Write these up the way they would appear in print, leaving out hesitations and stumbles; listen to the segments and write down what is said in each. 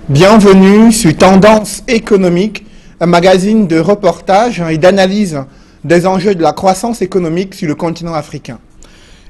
Bienvenue sur Tendance économique, un magazine de reportage et d'analyse des enjeux de la croissance économique sur le continent africain.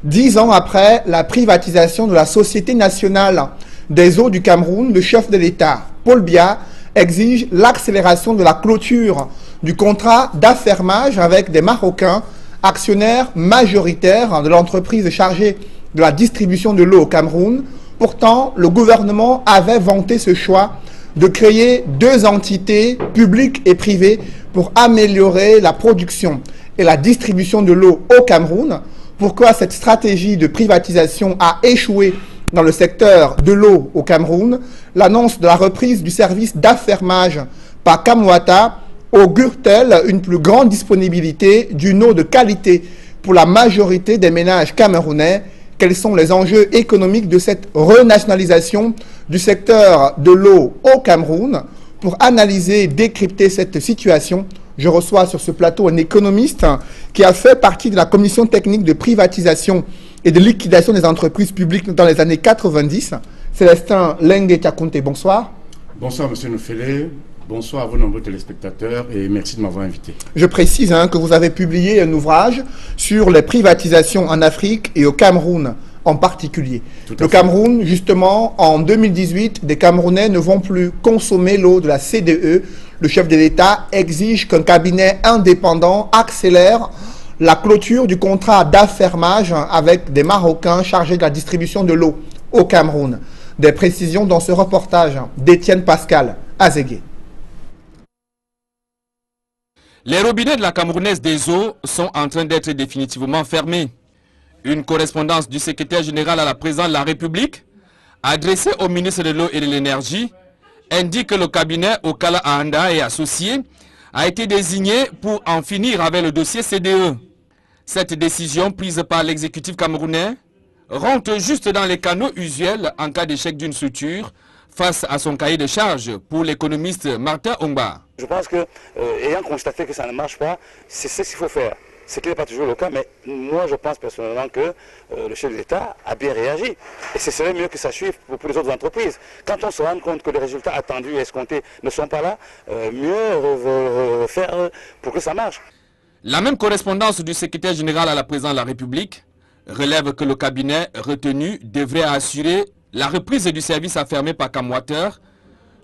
10 ans après la privatisation de la Société nationale des eaux du Cameroun, le chef de l'État, Paul Biya, exige l'accélération de la clôture du contrat d'affermage avec des Marocains, actionnaires majoritaires de l'entreprise chargée de la distribution de l'eau au Cameroun. Pourtant, le gouvernement avait vanté ce choix de créer 2 entités publiques et privées pour améliorer la production et la distribution de l'eau au Cameroun. Pourquoi cette stratégie de privatisation a échoué dans le secteur de l'eau au Cameroun? L'annonce de la reprise du service d'affermage par Camouata augure-t-elle une plus grande disponibilité d'une eau de qualité pour la majorité des ménages camerounais? Quels sont les enjeux économiques de cette renationalisation du secteur de l'eau au Cameroun? Pour analyser et décrypter cette situation, je reçois sur ce plateau un économiste qui a fait partie de la commission technique de privatisation et de liquidation des entreprises publiques dans les années 90, Célestin Lengue-Tchakounte. Bonsoir. Bonsoir, monsieur Nofele. Bonsoir à vos nombreux téléspectateurs et merci de m'avoir invité. Je précise que vous avez publié un ouvrage sur les privatisations en Afrique et au Cameroun en particulier. Le Cameroun, justement, en 2018, des Camerounais ne vont plus consommer l'eau de la CDE. Le chef de l'État exige qu'un cabinet indépendant accélère la clôture du contrat d'affermage avec des Marocains chargés de la distribution de l'eau au Cameroun. Des précisions dans ce reportage d'Étienne Pascal Azégué. Les robinets de la Camerounaise des eaux sont en train d'être définitivement fermés. Une correspondance du secrétaire général à la présidence de la République, adressée au ministre de l'eau et de l'énergie, indique que le cabinet Okala Ahanda et associés a été désigné pour en finir avec le dossier CDE. Cette décision prise par l'exécutif camerounais rentre juste dans les canaux usuels en cas d'échec d'une structure face à son cahier de charges pour l'économiste Martin Ongba. Je pense que, ayant constaté que ça ne marche pas, c'est ce qu'il faut faire. Ce qui n'est pas toujours le cas, mais moi je pense personnellement que le chef de l'État a bien réagi. Et ce serait mieux que ça suive pour les autres entreprises. Quand on se rend compte que les résultats attendus et escomptés ne sont pas là, mieux faire pour que ça marche. La même correspondance du secrétaire général à la présidence de la République relève que le cabinet retenu devrait assurer la reprise du service affermé par Camwater,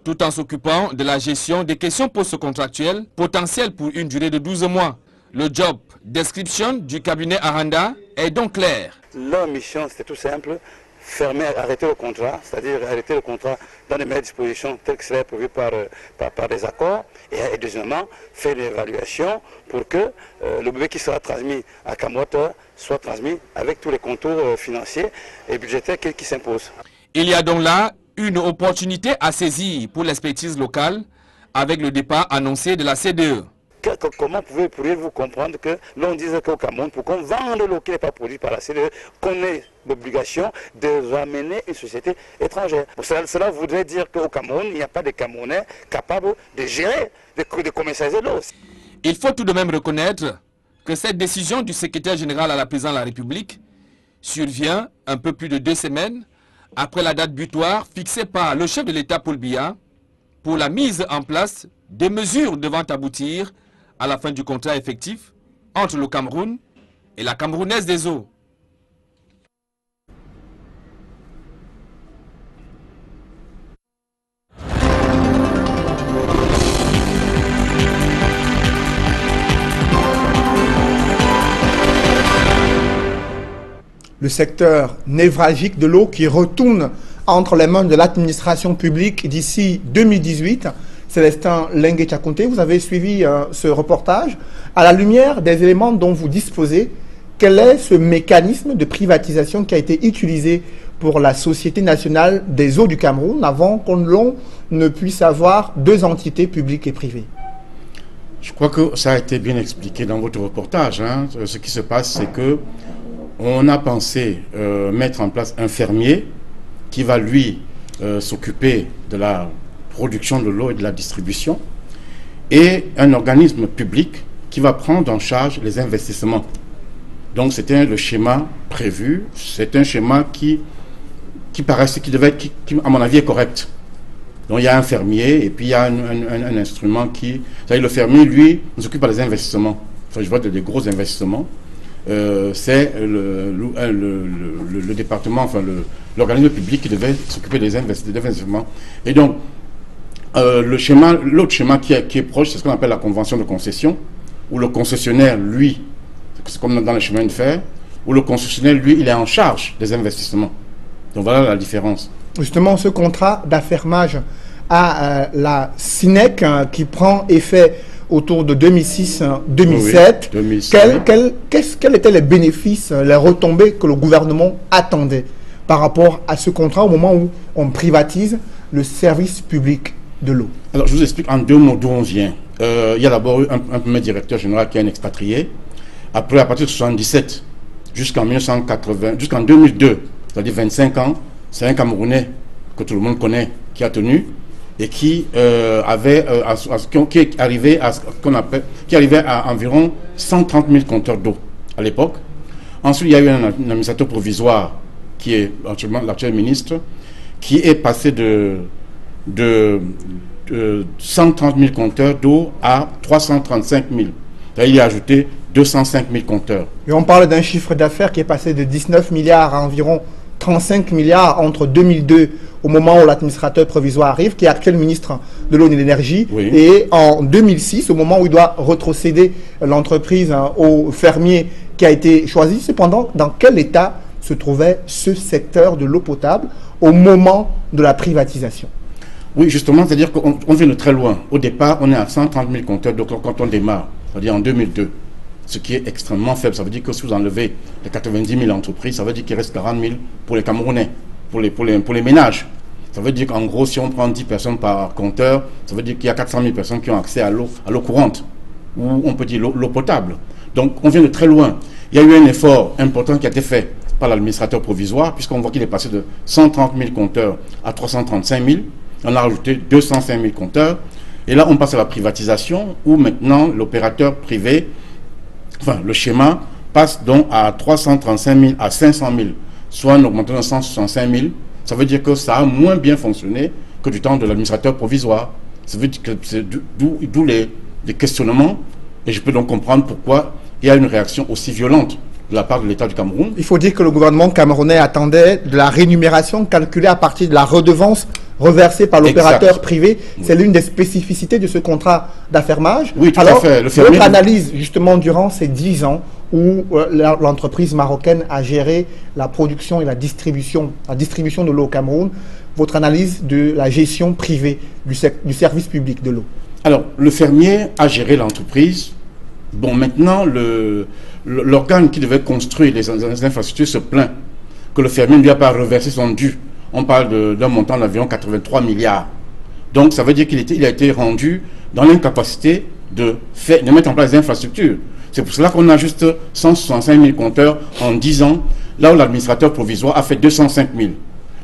tout en s'occupant de la gestion des questions post-contractuelles potentielles pour une durée de 12 mois. Le job description du cabinet Ahanda est donc clair. Leur mission, c'était tout simple, arrêter le contrat, c'est-à-dire arrêter le contrat dans les meilleures dispositions telles que cela prévu par des accords, et deuxièmement, faire l'évaluation pour que le bébé qui sera transmis à Camwater soit transmis avec tous les contours financiers et budgétaires qui s'imposent. Il y a donc là une opportunité à saisir pour l'expertise locale avec le départ annoncé de la CDE. Comment pourriez-vous comprendre que l'on dise qu'au Cameroun, pour qu'on vende l'eau qui n'est pas produite par la CDE, qu'on ait l'obligation de ramener une société étrangère? Cela voudrait dire qu'au Cameroun, il n'y a pas de Camerounais capables de gérer, de commercialiser l'eau. Il faut tout de même reconnaître que cette décision du secrétaire général à la présidence de la République survient un peu plus de 2 semaines après la date butoir fixée par le chef de l'État Paul Biya pour la mise en place des mesures devant aboutir à la fin du contrat effectif entre le Cameroun et la Camerounaise des eaux. Le secteur névralgique de l'eau qui retourne entre les mains de l'administration publique d'ici 2018. Célestin Lengue-Tchakounte, vous avez suivi ce reportage. À la lumière des éléments dont vous disposez, quel est ce mécanisme de privatisation qui a été utilisé pour la Société nationale des eaux du Cameroun avant qu'on ne puisse avoir 2 entités publiques et privées? Je crois que ça a été bien expliqué dans votre reportage. Ce qui se passe, c'est que on a pensé mettre en place un fermier qui va lui s'occuper de la production de l'eau et de la distribution, et un organisme public qui va prendre en charge les investissements. Donc c'était le schéma prévu, c'est un schéma qui paraissait, qui à mon avis est correct. Donc il y a un fermier et puis il y a un instrument qui... C'est-à-dire le fermier, lui, ne s'occupe pas des investissements. Enfin, je vois des gros investissements. C'est le département, enfin l'organisme public qui devait s'occuper des investissements. Et donc, l'autre schéma qui est proche, c'est ce qu'on appelle la convention de concession, où le concessionnaire, lui, c'est comme dans les chemins de fer, où le concessionnaire, lui, il est en charge des investissements. Donc voilà la différence. Justement, ce contrat d'affermage à la SINEC qui prend effet autour de 2006-2007, oui, quels étaient les bénéfices, les retombées que le gouvernement attendait par rapport à ce contrat au moment où on privatise le service public de l'eau? Alors, je vous explique en 2 mots d'où on vient. Il y a d'abord eu un premier directeur général qui est un expatrié. Après, à partir de 1977 jusqu'en 1980, jusqu'en 2002, c'est-à-dire 25 ans, c'est un Camerounais que tout le monde connaît qui a tenu et qui arrivait à environ 130 000 compteurs d'eau à l'époque. Ensuite, il y a eu un administrateur provisoire qui est actuellement l'actuel ministre, qui est passé de 130 000 compteurs d'eau à 335 000. Là, il a ajouté 205 000 compteurs. Et on parle d'un chiffre d'affaires qui est passé de 19 milliards à environ 35 milliards entre 2002, au moment où l'administrateur provisoire arrive, qui est actuel ministre de l'eau et de l'énergie, oui, et en 2006, au moment où il doit retrocéder l'entreprise au fermier qui a été choisi. Cependant, dans quel état se trouvait ce secteur de l'eau potable au moment de la privatisation? Oui, justement, c'est-à-dire qu'on vient de très loin. Au départ, on est à 130 000 compteurs d'eau quand on démarre, c'est-à-dire en 2002. Ce qui est extrêmement faible. Ça veut dire que si vous enlevez les 90 000 entreprises, ça veut dire qu'il reste 40 000 pour les Camerounais, pour les ménages. Ça veut dire qu'en gros, si on prend 10 personnes par compteur, ça veut dire qu'il y a 400 000 personnes qui ont accès à l'eau courante, ou on peut dire l'eau potable. Donc, on vient de très loin. Il y a eu un effort important qui a été fait par l'administrateur provisoire, puisqu'on voit qu'il est passé de 130 000 compteurs à 335 000. On a rajouté 205 000 compteurs. Et là, on passe à la privatisation, où maintenant, l'opérateur privé, enfin, le schéma passe donc à 335 000 à 500 000, soit une augmentation de 165 000. Ça veut dire que ça a moins bien fonctionné que du temps de l'administrateur provisoire. Ça veut dire que c'est d'où les questionnements. Et je peux donc comprendre pourquoi il y a une réaction aussi violente de la part de l'État du Cameroun. Il faut dire que le gouvernement camerounais attendait de la rémunération calculée à partir de la redevance reversée par l'opérateur privé. Oui. C'est l'une des spécificités de ce contrat d'affermage. Oui, tout à fait. Votre analyse, justement, durant ces 10 ans où l'entreprise marocaine a géré la production et la distribution de l'eau au Cameroun, votre analyse de la gestion privée du service public de l'eau? Alors, le fermier a géré l'entreprise. Bon, maintenant, l'organe qui devait construire les infrastructures se plaint que le fermier ne lui a pas reversé son dû. On parle d'un montant d'environ 83 milliards. Donc, ça veut dire qu'il a été rendu dans l'incapacité de mettre en place des infrastructures. C'est pour cela qu'on a juste 165 000 compteurs en 10 ans, là où l'administrateur provisoire a fait 205 000.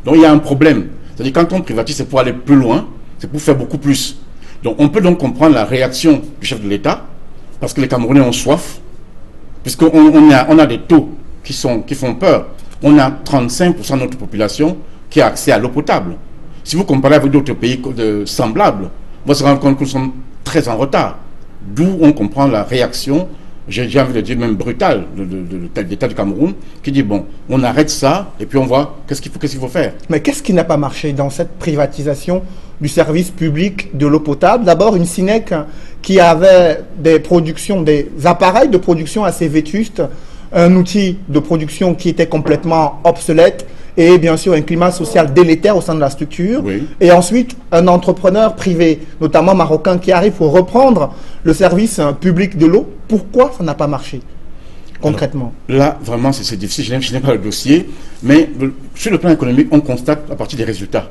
Donc, il y a un problème. C'est-à-dire quand on privatise, c'est pour aller plus loin, c'est pour faire beaucoup plus. Donc, on peut donc comprendre la réaction du chef de l'État, parce que les Camerounais ont soif, puisqu'on a des taux qui font peur. On a 35% de notre population qui a accès à l'eau potable. Si vous comparez avec d'autres pays semblables, on va se rendre compte que nous sommes très en retard. D'où on comprend la réaction, j'ai envie de dire même brutale, de l'État du Cameroun, qui dit, bon, on arrête ça, et puis on voit qu'est-ce qu'il faut faire. Mais qu'est-ce qui n'a pas marché dans cette privatisation du service public de l'eau potable? D'abord, une SINEC qui avait des appareils de production assez vétustes, un outil de production qui était complètement obsolète, et bien sûr un climat social délétère au sein de la structure. Oui. Et ensuite, un entrepreneur privé, notamment marocain, qui arrive pour reprendre le service public de l'eau. Pourquoi ça n'a pas marché concrètement? Alors, là, vraiment, c'est difficile. Je n'ai pas le dossier. Mais sur le plan économique, on constate à partir des résultats.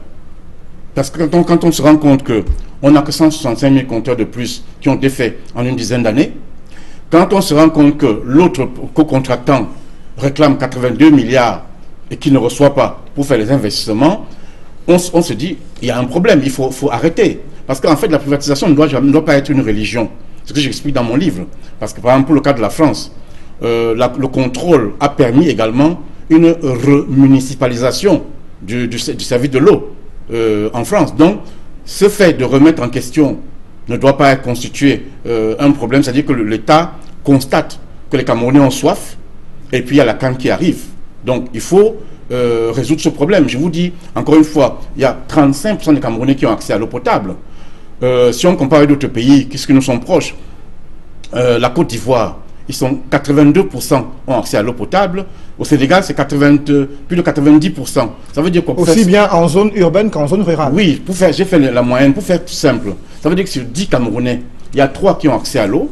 Parce que quand on se rend compte qu'on n'a que 165 000 compteurs de plus qui ont été faits en une dizaine d'années, quand on se rend compte que l'autre co-contractant réclame 82 milliards et qu'il ne reçoit pas pour faire les investissements, on se dit, il y a un problème, il faut arrêter. Parce qu'en fait, la privatisation ne doit pas être une religion. C'est ce que j'explique dans mon livre. Parce que par exemple, pour le cas de la France, le contrôle a permis également une remunicipalisation du service de l'eau en France. Donc, ce fait de remettre en question ne doit pas constituer un problème, c'est-à-dire que l'État constate que les Camerounais ont soif, et puis il y a la canne qui arrive. Donc il faut résoudre ce problème. Je vous dis, encore une fois, il y a 35% des Camerounais qui ont accès à l'eau potable. Si on compare avec d'autres pays, qu'est-ce que nous sommes proches, la Côte d'Ivoire, ils sont 82% ont accès à l'eau potable. Au Sénégal, c'est plus de 90%. Ça veut dire quoi? Aussi bien en zone urbaine qu'en zone rurale. Oui, j'ai fait la moyenne, pour faire tout simple. Ça veut dire que sur 10 Camerounais, il y a 3 qui ont accès à l'eau.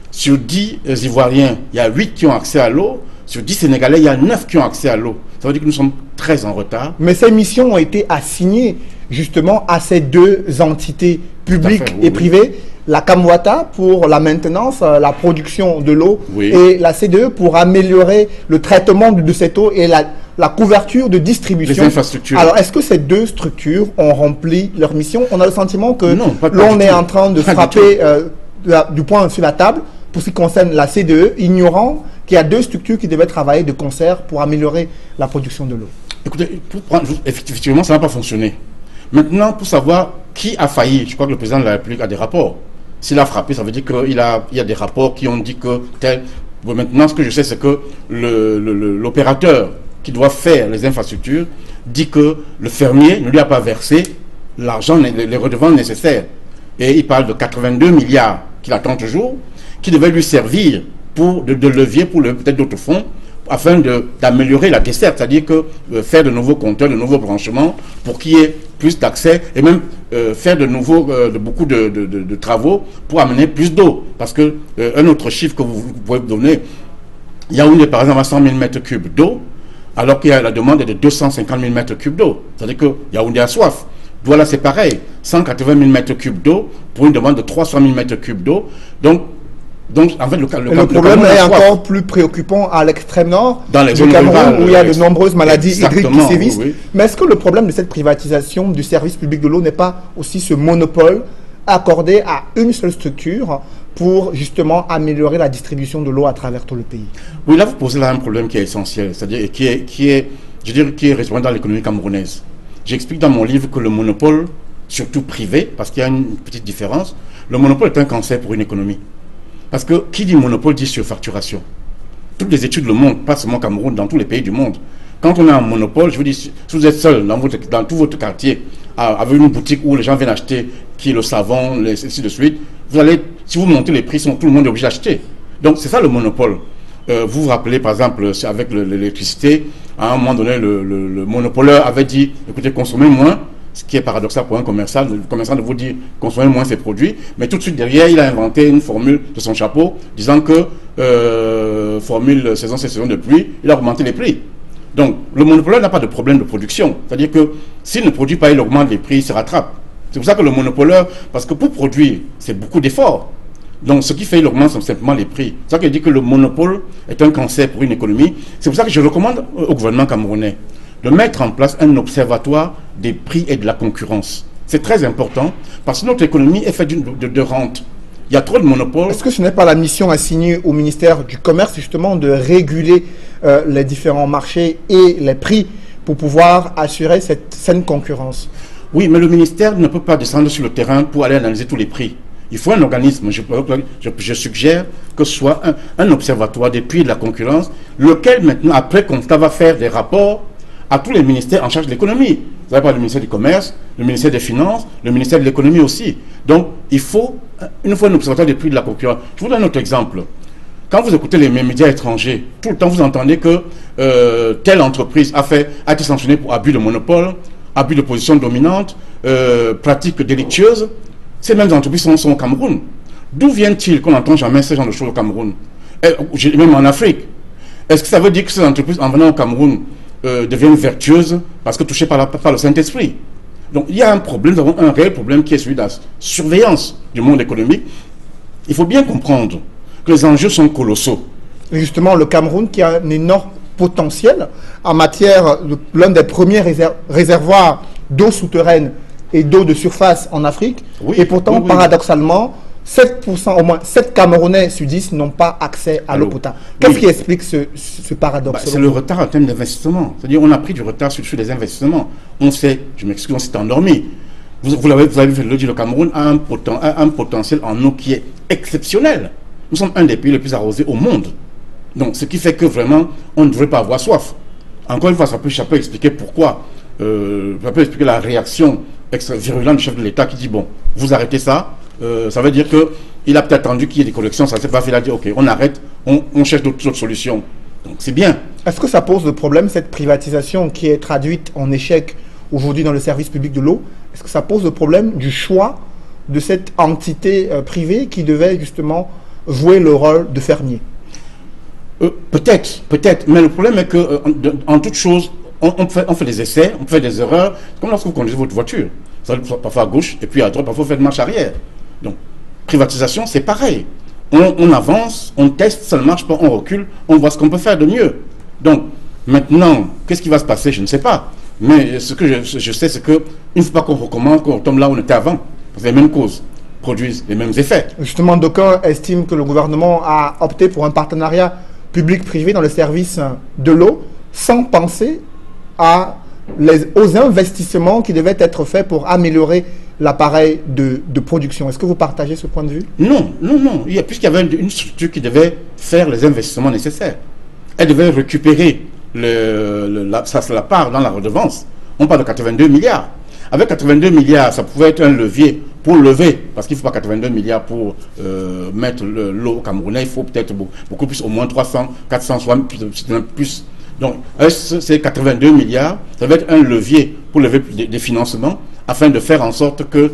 Sur 10 Ivoiriens, il y a 8 qui ont accès à l'eau. Sur 10 Sénégalais, il y a 9 qui ont accès à l'eau. Ça veut dire que nous sommes très en retard. Mais ces missions ont été assignées justement à ces deux entités publiques et privées. La Camwata pour la maintenance, la production de l'eau, et la CDE pour améliorer le traitement de cette eau et la couverture de distribution. Les infrastructures. Alors, est-ce que ces deux structures ont rempli leur mission? On a le sentiment que l'on est en train de frapper du poing sur la table pour ce qui concerne la CDE, ignorant qu'il y a deux structures qui devaient travailler de concert pour améliorer la production de l'eau. Écoutez, effectivement, ça n'a pas fonctionné. Maintenant, pour savoir qui a failli, je crois que le président de la République a des rapports. S'il a frappé, ça veut dire qu'il y a des rapports qui ont dit que tel... Bon, maintenant, ce que je sais, c'est que l'opérateur qui doit faire les infrastructures dit que le fermier ne lui a pas versé l'argent, les redevances nécessaires. Et il parle de 82 milliards qu'il attend toujours, qui devaient lui servir de levier pour peut-être d'autres fonds, afin d'améliorer la desserte, c'est-à-dire que faire de nouveaux compteurs, de nouveaux branchements, pour qu'il y ait plus d'accès, et même faire beaucoup de travaux pour amener plus d'eau. Parce que un autre chiffre que vous pouvez donner, Yaoundé par exemple a 100 000 mètres cubes d'eau, alors qu'il y a la demande est de 250 000 mètres cubes d'eau. C'est-à-dire que Yaoundé a soif. Douala c'est pareil, 180 000 mètres cubes d'eau pour une demande de 300 000 mètres cubes d'eau. Donc, en fait, le problème est encore plus préoccupant à l'extrême nord du Cameroun, où il y a de nombreuses maladies hydriques qui sévissent. Mais est-ce que le problème de cette privatisation du service public de l'eau n'est pas aussi ce monopole accordé à une seule structure pour justement améliorer la distribution de l'eau à travers tout le pays? Oui, là vous posez là un problème qui est essentiel, c'est-à-dire qui est répondant dans l'économie camerounaise. J'explique dans mon livre que le monopole, surtout privé, parce qu'il y a une petite différence, le monopole est un cancer pour une économie. Parce que qui dit monopole dit surfacturation. Toutes les études le montrent, pas seulement au Cameroun, dans tous les pays du monde. Quand on a un monopole, je vous dis, si vous êtes seul dans tout votre quartier, avec une boutique où les gens viennent acheter, qui est le savon, ainsi de suite, si vous montez les prix, tout le monde est obligé d'acheter. Donc c'est ça le monopole. Vous vous rappelez par exemple, avec l'électricité, à un moment donné, le monopoleur avait dit, écoutez, consommez moins. Ce qui est paradoxal pour un commerçant, le commerçant de vous dire consommez moins ses produits, mais tout de suite derrière, il a inventé une formule de son chapeau disant que formule saison, c'est saison de pluie, il a augmenté les prix. Donc, le monopole n'a pas de problème de production. C'est-à-dire que s'il ne produit pas, il augmente les prix, il se rattrape. C'est pour ça que le monopoleur, parce que pour produire, c'est beaucoup d'efforts. Donc, ce qui fait, il augmente simplement les prix. C'est ça qu'il dit que le monopole est un cancer pour une économie. C'est pour ça que je recommande au gouvernement camerounais de mettre en place un observatoire des prix et de la concurrence. C'est très important parce que notre économie est faite de rente. Il y a trop de monopoles. Est-ce que ce n'est pas la mission assignée au ministère du Commerce justement de réguler les différents marchés et les prix pour pouvoir assurer cette saine concurrence? Oui, mais le ministère ne peut pas descendre sur le terrain pour aller analyser tous les prix. Il faut un organisme, je suggère que ce soit un observatoire des prix et de la concurrence, lequel maintenant, après constat, va faire des rapports à tous les ministères en charge de l'économie. Vous avez pas le ministère du Commerce, le ministère des Finances, le ministère de l'économie aussi. Donc, il faut, une fois un observatoire des prix de la concurrence. Je vous donne un autre exemple. Quand vous écoutez les médias étrangers, tout le temps vous entendez que telle entreprise a été sanctionnée pour abus de monopole, abus de position dominante, pratiques délictueuses. Ces mêmes entreprises sont au Cameroun. D'où vient-il qu'on n'entend jamais ce genre de choses au Cameroun? Même en Afrique. Est-ce que ça veut dire que ces entreprises, en venant au Cameroun, deviennent vertueuses parce que touchées par le Saint-Esprit? Donc il y a un problème, nous avons un réel problème qui est celui de la surveillance du monde économique. Il faut bien comprendre que les enjeux sont colossaux. Et justement, le Cameroun qui a un énorme potentiel en matière, l'un des premiers réservoirs d'eau souterraine et d'eau de surface en Afrique, et pourtant, paradoxalement, 7%, au moins 7 Camerounais sur 10 n'ont pas accès à l'eau potable. Qu'est-ce qui explique ce paradoxe? C'est le retard en termes d'investissement. C'est-à-dire qu'on a pris du retard sur les investissements. On s'est, je m'excuse, on s'est endormi. Vous l'avez fait le dire, le Cameroun a un potentiel en eau qui est exceptionnel. Nous sommes un des pays les plus arrosés au monde. Donc, ce qui fait que vraiment, on ne devrait pas avoir soif. Encore une fois, ça peut expliquer pourquoi, ça peut expliquer la réaction virulente du chef de l'État qui dit, bon, vous arrêtez ça, ça veut dire qu'il a peut-être attendu qu'il y ait des collections, ça ne s'est pas fait, il a dit, ok, on arrête, on cherche d'autres solutions. Donc, c'est bien. Est-ce que ça pose le problème, cette privatisation qui est traduite en échec aujourd'hui dans le service public de l'eau? Est-ce que ça pose le problème du choix de cette entité privée qui devait justement jouer le rôle de fermier? Peut-être, mais le problème est que en toute chose, on fait des essais, on fait des erreurs, comme lorsque vous conduisez votre voiture. Ça va parfois à gauche, et puis à droite, parfois vous faites marche arrière. Donc, privatisation, c'est pareil. On avance, on teste, ça ne marche pas, on recule, on voit ce qu'on peut faire de mieux. Donc, maintenant, qu'est-ce qui va se passer? Je ne sais pas. Mais ce que je sais, c'est qu'il ne faut pas qu'on recommence, qu'on retombe là où on était avant. Parce que les mêmes causes produisent les mêmes effets. Justement, d'aucuns estiment que le gouvernement a opté pour un partenariat public-privé dans le service de l'eau sans penser aux investissements qui devaient être faits pour améliorer l'appareil de production. Est-ce que vous partagez ce point de vue? Non. Puisqu'il y avait une structure qui devait faire les investissements nécessaires. Elle devait récupérer la part dans la redevance. On parle de 82 milliards. Avec 82 milliards, ça pouvait être un levier pour lever, parce qu'il ne faut pas 82 milliards pour mettre l'eau au Camerounais, il faut peut-être beaucoup plus, au moins 300, 400, soit plus. Donc, ces 82 milliards, ça va être un levier pour lever des financements, afin de faire en sorte que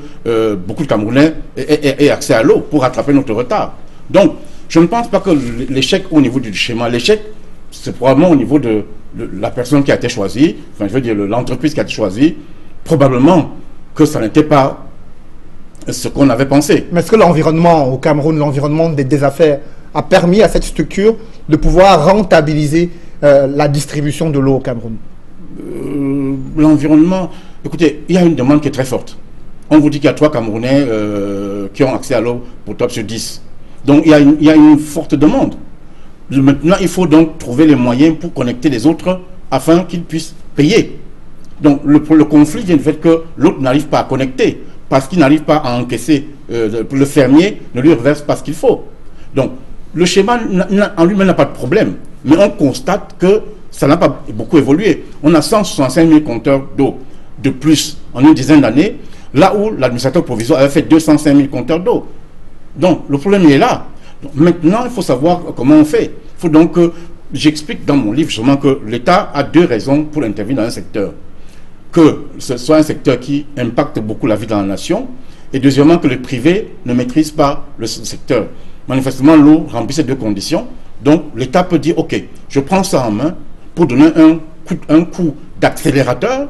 beaucoup de Camerounais aient accès à l'eau pour rattraper notre retard. Donc, je ne pense pas que l'échec au niveau du schéma, l'échec, c'est probablement au niveau de la personne qui a été choisie, enfin je veux dire l'entreprise qui a été choisie, probablement que ça n'était pas ce qu'on avait pensé. Mais est-ce que l'environnement au Cameroun, l'environnement des affaires, a permis à cette structure de pouvoir rentabiliser la distribution de l'eau au Cameroun? L'environnement, écoutez, il y a une demande qui est très forte. On vous dit qu'il y a 3 Camerounais qui ont accès à l'eau pour top sur 10. Donc il y a une forte demande. Maintenant, il faut donc trouver les moyens pour connecter les autres afin qu'ils puissent payer. Donc le conflit vient du fait que l'autre n'arrive pas à connecter, parce qu'il n'arrive pas à encaisser, le fermier ne lui reverse pas ce qu'il faut. Donc le schéma en lui-même n'a pas de problème, mais on constate que ça n'a pas beaucoup évolué. On a 165 000 compteurs d'eau de plus en une dizaine d'années, là où l'administrateur provisoire avait fait 205 000 compteurs d'eau. Donc le problème il est là. Donc, maintenant, il faut savoir comment on fait. Il faut donc que j'explique dans mon livre justement que l'État a 2 raisons pour intervenir dans un secteur. Que ce soit un secteur qui impacte beaucoup la vie de la nation, et deuxièmement que le privé ne maîtrise pas le secteur. Manifestement, l'eau remplit ces 2 conditions. Donc l'État peut dire, ok, je prends ça en main pour donner un coup d'accélérateur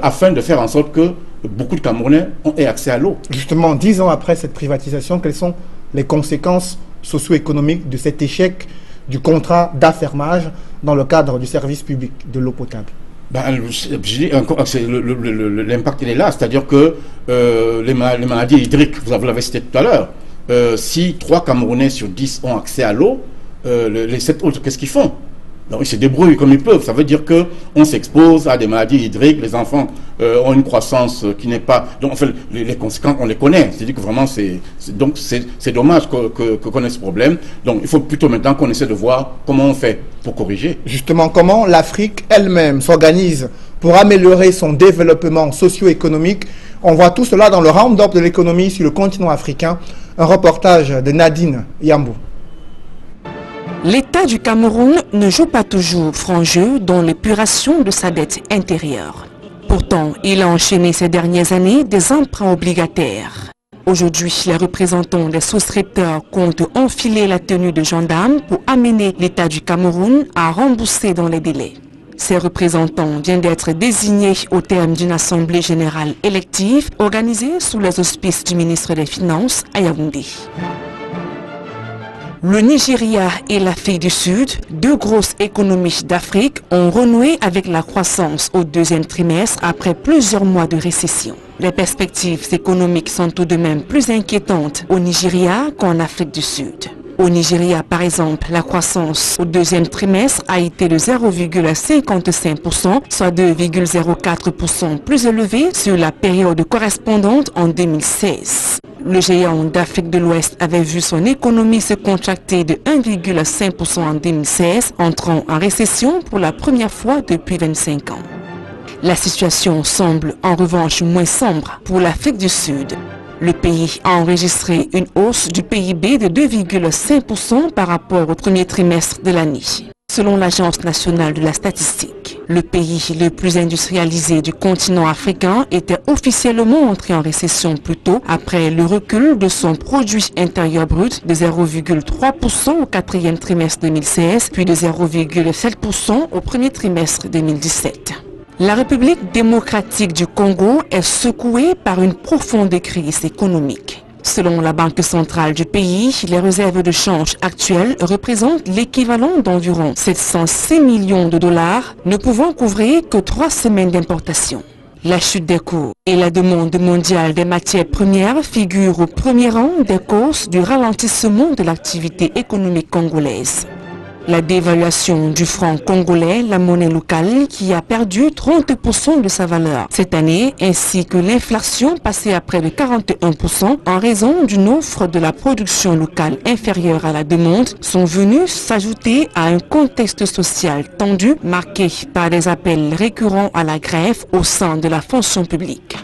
afin de faire en sorte que beaucoup de Camerounais aient accès à l'eau. Justement, 10 ans après cette privatisation, quelles sont les conséquences socio-économiques de cet échec du contrat d'affermage dans le cadre du service public de l'eau potable? L'impact il est là, c'est-à-dire que les maladies hydriques, vous l'avez cité tout à l'heure, si 3 Camerounais sur 10 ont accès à l'eau, les 7 autres, qu'est-ce qu'ils font? Donc, ils se débrouillent comme ils peuvent. Ça veut dire qu'on s'expose à des maladies hydriques, les enfants ont une croissance qui n'est pas... Donc, en fait, les conséquences, on les connaît. C'est-à-dire que vraiment, c'est dommage qu'on ait ce problème. Donc, il faut plutôt maintenant qu'on essaie de voir comment on fait pour corriger. Justement, comment l'Afrique elle-même s'organise pour améliorer son développement socio-économique. On voit tout cela dans le round-up de l'économie sur le continent africain. Un reportage de Nadine Yambou. L'État du Cameroun ne joue pas toujours franc jeu dans l'épuration de sa dette intérieure. Pourtant, il a enchaîné ces dernières années des emprunts obligataires. Aujourd'hui, les représentants des souscripteurs comptent enfiler la tenue de gendarme pour amener l'État du Cameroun à rembourser dans les délais. Ces représentants viennent d'être désignés au terme d'une assemblée générale élective organisée sous les auspices du ministre des Finances à Yaoundé. Le Nigeria et l'Afrique du Sud, 2 grosses économies d'Afrique, ont renoué avec la croissance au 2e trimestre après plusieurs mois de récession. Les perspectives économiques sont tout de même plus inquiétantes au Nigeria qu'en Afrique du Sud. Au Nigeria, par exemple, la croissance au deuxième trimestre a été de 0,55%, soit 2,04% plus élevée sur la période correspondante en 2016. Le géant d'Afrique de l'Ouest avait vu son économie se contracter de 1,5% en 2016, entrant en récession pour la première fois depuis 25 ans. La situation semble en revanche moins sombre pour l'Afrique du Sud. Le pays a enregistré une hausse du PIB de 2,5% par rapport au premier trimestre de l'année. Selon l'Agence nationale de la statistique, le pays le plus industrialisé du continent africain était officiellement entré en récession plus tôt après le recul de son produit intérieur brut de 0,3% au quatrième trimestre 2016, puis de 0,7% au premier trimestre 2017. La République démocratique du Congo est secouée par une profonde crise économique. Selon la Banque centrale du pays, les réserves de change actuelles représentent l'équivalent d'environ 706 millions de dollars, ne pouvant couvrir que 3 semaines d'importation. La chute des cours et la demande mondiale des matières premières figurent au premier rang des causes du ralentissement de l'activité économique congolaise. La dévaluation du franc congolais, la monnaie locale, qui a perdu 30% de sa valeur cette année, ainsi que l'inflation passée à près de 41% en raison d'une offre de la production locale inférieure à la demande, sont venus s'ajouter à un contexte social tendu marqué par des appels récurrents à la grève au sein de la fonction publique.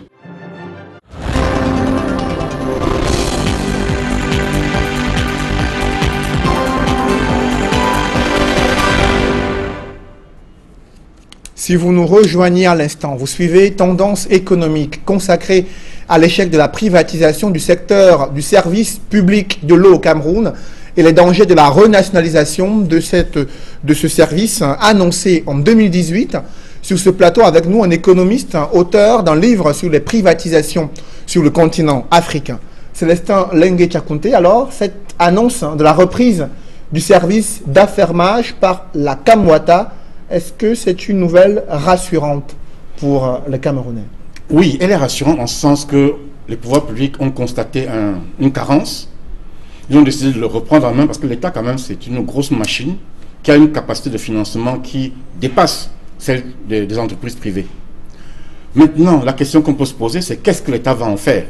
Si vous nous rejoignez à l'instant, vous suivez Tendance économique consacrée à l'échec de la privatisation du secteur du service public de l'eau au Cameroun et les dangers de la renationalisation de ce service annoncé en 2018. Sur ce plateau avec nous un économiste, auteur d'un livre sur les privatisations sur le continent africain. Célestin Lengue Tchakounte, alors cette annonce de la reprise du service d'affermage par la Kamwata, est-ce que c'est une nouvelle rassurante pour les Camerounais? Oui, elle est rassurante en ce sens que les pouvoirs publics ont constaté une carence. Ils ont décidé de le reprendre en main parce que l'État, quand même, c'est une grosse machine qui a une capacité de financement qui dépasse celle des entreprises privées. Maintenant, la question qu'on peut se poser, c'est qu'est-ce que l'État va en faire?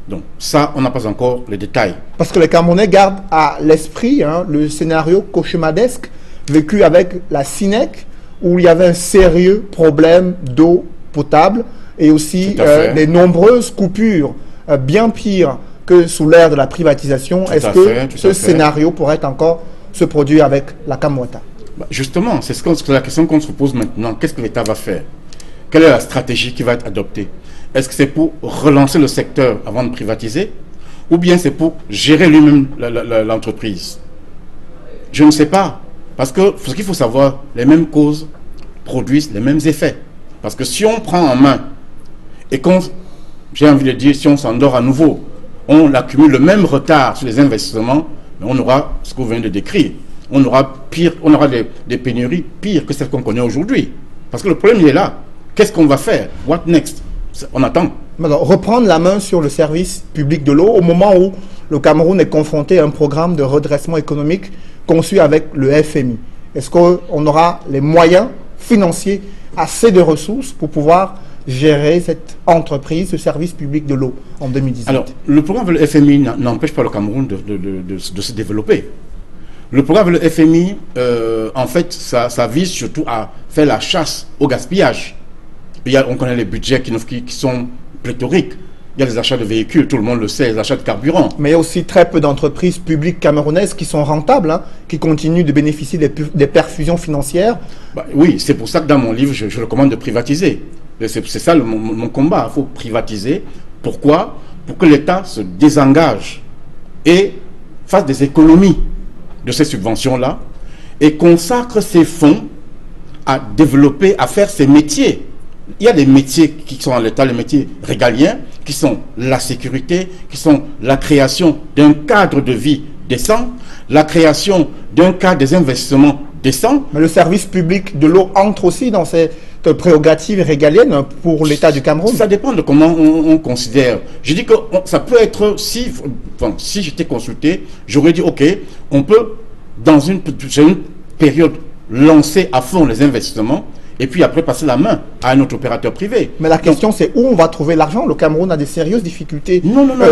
Donc ça, on n'a pas encore les détails. Parce que les Camerounais gardent à l'esprit le scénario cauchemardesque vécu avec la SINEC, où il y avait un sérieux problème d'eau potable et aussi des nombreuses coupures bien pires que sous l'ère de la privatisation. Est-ce que ce scénario pourrait encore se produire avec la Kamwata? Justement, c'est la question qu'on se pose maintenant. Qu'est-ce que l'État va faire? Quelle est la stratégie qui va être adoptée? Est-ce que c'est pour relancer le secteur avant de privatiser? Ou bien c'est pour gérer lui-même l'entreprise? Je ne sais pas. Parce que ce qu'il faut savoir, les mêmes causes produisent les mêmes effets. Parce que si on prend en main et qu'on, j'ai envie de dire, si on s'endort à nouveau, on accumule le même retard sur les investissements, mais on aura ce que vous venez de décrire. On aura des pénuries pires que celles qu'on connaît aujourd'hui. Parce que le problème, il est là. Qu'est-ce qu'on va faire? What next? On attend. Alors, reprendre la main sur le service public de l'eau au moment où le Cameroun est confronté à un programme de redressement économique conçu avec le FMI. Est-ce qu'on aura les moyens financiers, assez de ressources pour pouvoir gérer cette entreprise, ce service public de l'eau en 2018? Alors, le programme avec le FMI n'empêche pas le Cameroun de se développer. Le programme avec le FMI, en fait, ça vise surtout à faire la chasse au gaspillage. On connaît les budgets qui sont pléthoriques. Il y a les achats de véhicules, tout le monde le sait, les achats de carburant. Mais il y a aussi très peu d'entreprises publiques camerounaises qui sont rentables, qui continuent de bénéficier des perfusions financières. Oui, c'est pour ça que dans mon livre, je recommande de privatiser. C'est ça mon combat. Il faut privatiser. Pourquoi? Pour que l'État se désengage et fasse des économies de ces subventions-là et consacre ses fonds à développer, à faire ses métiers. Il y a des métiers qui sont à l'État, les métiers régaliens, qui sont la sécurité, qui sont la création d'un cadre de vie décent, la création d'un cadre des investissements décents. Mais le service public de l'eau entre aussi dans ces prérogative régalienne pour l'État du Cameroun? Ça dépend de comment on considère. Je dis que ça peut être, si j'étais consulté, j'aurais dit, ok, on peut, dans une période, lancer à fond les investissements, et puis après passer la main à un autre opérateur privé. Mais la question, c'est où on va trouver l'argent? Le Cameroun a des sérieuses difficultés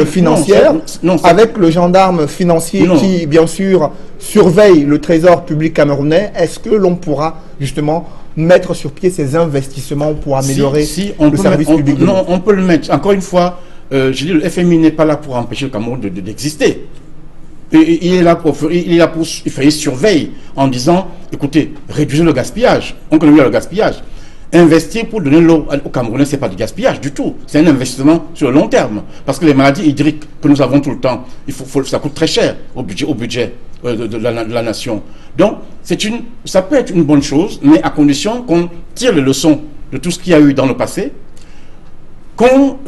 financières, non, avec le gendarme financier qui, bien sûr, surveille le trésor public camerounais. Est-ce que l'on pourra justement mettre sur pied ces investissements pour améliorer le service public? Non, on peut le mettre. Encore une fois, je dis, le FMI n'est pas là pour empêcher le Cameroun d'exister. Il est là pour il surveille en disant, écoutez, réduisez le gaspillage. On connaît bien le gaspillage. Investir pour donner l'eau au Camerounais, ce n'est pas du gaspillage du tout. C'est un investissement sur le long terme. Parce que les maladies hydriques que nous avons tout le temps, ça coûte très cher au budget de la nation. Donc, ça peut être une bonne chose, mais à condition qu'on tire les leçons de tout ce qu'il y a eu dans le passé, qu'on,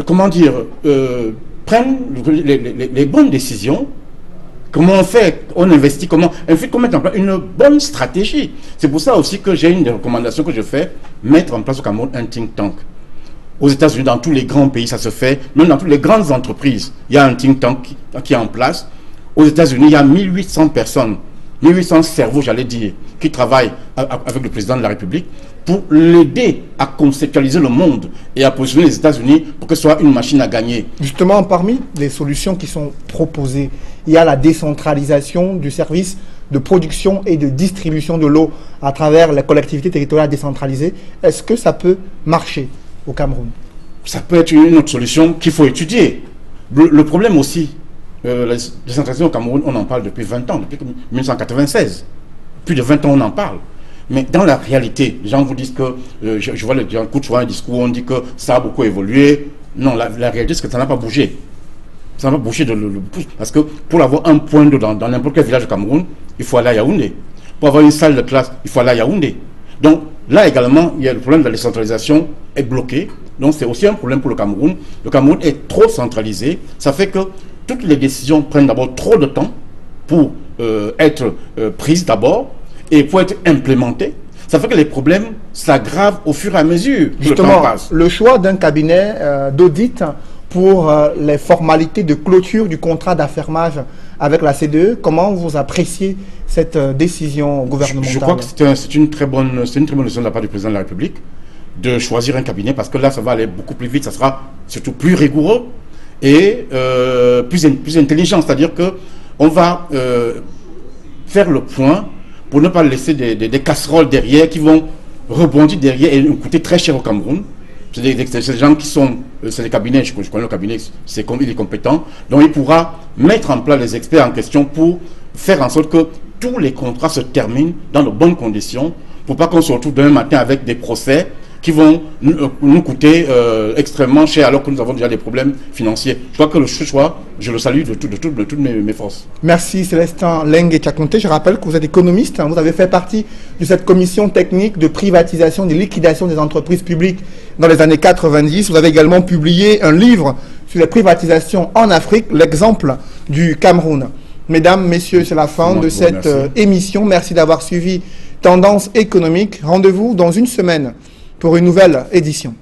prenne les bonnes décisions. Comment on fait, on investit, comment qu'on mette en place une bonne stratégie. C'est pour ça aussi que j'ai une des recommandations que je fais, mettre en place au Cameroun un think tank. Aux États-Unis, dans tous les grands pays, ça se fait, même dans toutes les grandes entreprises, il y a un think tank qui est en place. Aux États-Unis, il y a 1800 personnes, 1800 cerveaux, j'allais dire, qui travaillent avec le président de la République pour l'aider à conceptualiser le monde et à positionner les États-Unis pour que ce soit une machine à gagner. Justement, parmi les solutions qui sont proposées, il y a la décentralisation du service de production et de distribution de l'eau à travers les collectivités territoriales décentralisées. Est-ce que ça peut marcher au Cameroun? Ça peut être une autre solution qu'il faut étudier. Le problème aussi, la décentralisation au Cameroun, on en parle depuis 20 ans, depuis 1996. Plus de 20 ans, on en parle. Mais dans la réalité, les gens vous disent que, je vois souvent un discours où on dit que ça a beaucoup évolué. Non, la réalité, c'est que ça n'a pas bougé. Ça n'a pas bougé parce que pour avoir un point d'eau dans n'importe quel village du Cameroun, il faut aller à Yaoundé. Pour avoir une salle de classe, il faut aller à Yaoundé. Donc là également, il y a le problème de la décentralisation est bloqué. Donc c'est aussi un problème pour le Cameroun. Le Cameroun est trop centralisé. Ça fait que toutes les décisions prennent d'abord trop de temps pour être prises d'abord et pour être implémentées. Ça fait que les problèmes s'aggravent au fur et à mesure que le temps passe. Le choix d'un cabinet d'audit pour les formalités de clôture du contrat d'affermage avec la CDE, comment vous appréciez cette décision gouvernementale? Je crois que c'est une très bonne décision de la part du président de la République de choisir un cabinet parce que là, ça va aller beaucoup plus vite, ça sera surtout plus rigoureux et plus intelligent. C'est-à-dire qu'on va faire le point pour ne pas laisser des casseroles derrière qui vont rebondir derrière et coûter très cher au Cameroun. C'est des gens qui sont, c'est des cabinets, je connais le cabinet, il est compétent, donc il pourra mettre en place les experts en question pour faire en sorte que tous les contrats se terminent dans de bonnes conditions, pour pas qu'on se retrouve demain matin avec des procès qui vont nous coûter extrêmement cher alors que nous avons déjà des problèmes financiers. Je crois que le choix, je le salue de toutes mes forces. Merci Célestin Lengue Tchakonté. Je rappelle que vous êtes économiste. Vous avez fait partie de cette commission technique de privatisation, de liquidation des entreprises publiques dans les années 90. Vous avez également publié un livre sur les privatisations en Afrique, l'exemple du Cameroun. Mesdames, messieurs, c'est la fin de cette émission. Merci d'avoir suivi Tendance économique. Rendez-vous dans une semaine pour une nouvelle édition.